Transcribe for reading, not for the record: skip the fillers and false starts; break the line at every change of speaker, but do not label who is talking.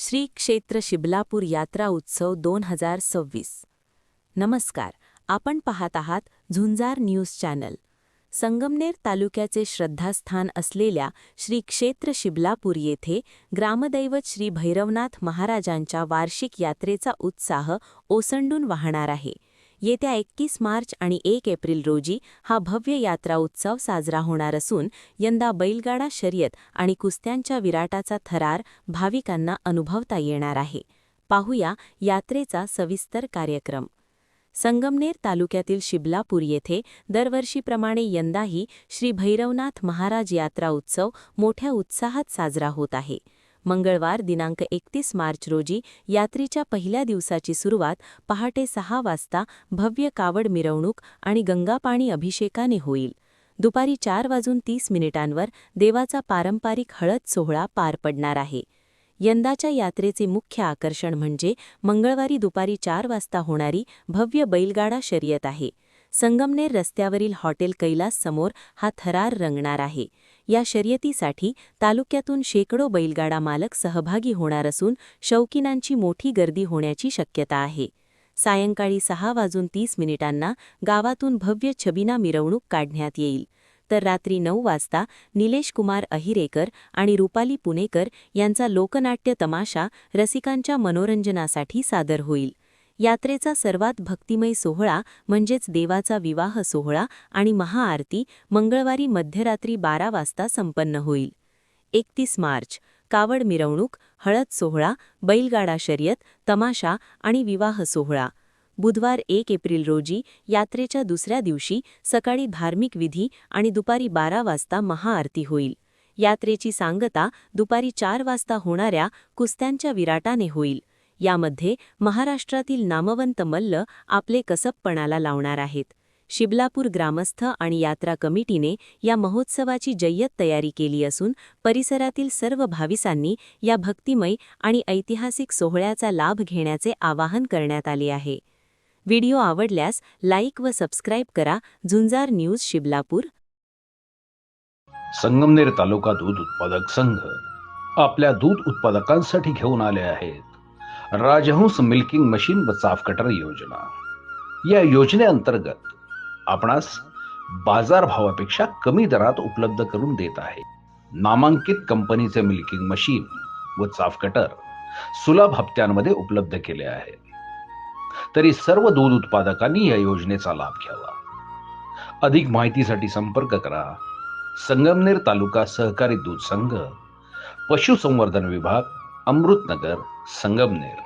श्री क्षेत्र शिबलापूर यात्रा उत्सव 2026। नमस्कार, आपण पाहत आहात झुंजार न्यूज चॅनल। संगमनेर तालुक्याचे श्रद्धास्थान असलेल्या श्री क्षेत्र शिबलापूर येथे ग्रामदैवत श्री भैरवनाथ महाराजांच्या वार्षिक यात्रेचा उत्साह ओसंडून वाहणार आहे। येत्या 21 मार्च आणि 1 एप्रिल रोजी हा भव्य यात्रा उत्सव साजरा होणार असून यंदा बैलगाडा शर्यत आणि कुस्त्यांच्या विराटाचा थरार भाविकांना अनुभवता येणार आहे। पाहूया यात्रेचा सविस्तर कार्यक्रम। संगमनेर तालुक्यातील शिबलापूर येथे दरवर्षीप्रमाणे यंदाही श्री भैरवनाथ महाराज यात्रा उत्सव मोठ्या उत्साहात साजरा होत आहे। मंगळवार दिनांक 31 मार्च रोजी यात्रेच्या पहिल्या दिवसाची सुरुवात पहाटे 6 वाजता भव्य कावड मिरवणूक आणि गंगापाणी अभिषेकाने होईल। दुपारी 4:30 देवाचा पारंपरिक हळद सोहळा पार पडणार आहे। यंदाच्या यात्रेचे मुख्य आकर्षण म्हणजे मंगळवारी दुपारी 4 वाजता होणारी भव्य बैलगाडा शर्यत आहे। संगमनेर रस्त्यावरील हॉटेल कैलास समोर हा थरार रंगणार आहे। या शर्यतीसाठी तालुक्यातून शेकडो बैलगाडा मालक सहभागी होणार असून शौकीनांची मोठी गर्दी होण्याची शक्यता आहे। सायंकाळी 6:30 गावातून भव्य छबिना मिरवणूक काढण्यात येईल, तर रात्री 9 वाजता निलेश कुमार अहिरेकर आणि रुपाली पुणेकर यांचा लोकनाट्य तमाशा रसिकांच्या मनोरंजनासाठी सादर होईल। यात्रेचा सर्वात भक्तिमय सोहळा म्हणजेच देवाचा विवाह सोहळा आणि महाआरती मंगळवारी मध्यरात्री 12 वाजता संपन्न होईल। 31 मार्च कावड मिरवणूक, हळद सोहळा, बैलगाडा शर्यत, तमाशा आणि विवाह सोहळा। बुधवार 1 एप्रिल रोजी यात्रेच्या दुसऱ्या दिवशी सकाळी धार्मिक विधी आणि दुपारी 12 वाजता महाआरती होईल। यात्रेची सांगता दुपारी 4 वाजता होणाऱ्या कुस्त्यांच्या विराटाने होईल। यामध्ये महाराष्ट्रातील नामवंत मल्ल आपले कसबपणाला लावणार आहेत। शिबलापूर ग्रामस्थ आणि यात्रा कमिटीने या महोत्सवाची जय्यत तयारी केली असून परिसरातील सर्व भाविकांनी या भक्तिमय आणि ऐतिहासिक सोहळ्याचा लाभ घेण्याचे आवाहन करण्यात आले आहे। व्हिडिओ आवडल्यास लाईक व सबस्क्राईब करा। झुंजार न्यूज शिबलापूर।
संगमनेर तालुका दूध उत्पादक संघ आपल्या दूध उत्पादकांसाठी घेऊन आले आहेत राजहंस मिल्किंग मशीन व चाफ कटर योजना। या योजनेअंतर्गत आपणास बाजार भावापेक्षा कमी दरात उपलब्ध करून देत आहे। नामांकित कंपनीचे मिल्किंग मशीन व चाफ कटर सुलभ हप्त्यांमध्ये उपलब्ध केले आहे। तरी सर्व दूध उत्पादकांनी या योजनेचा लाभ घ्यावा। अधिक माहितीसाठी संपर्क करा संगमनेर तालुका सहकारी दूध संघ, पशुसंवर्धन विभाग, अमृतनगर, संगमनेर।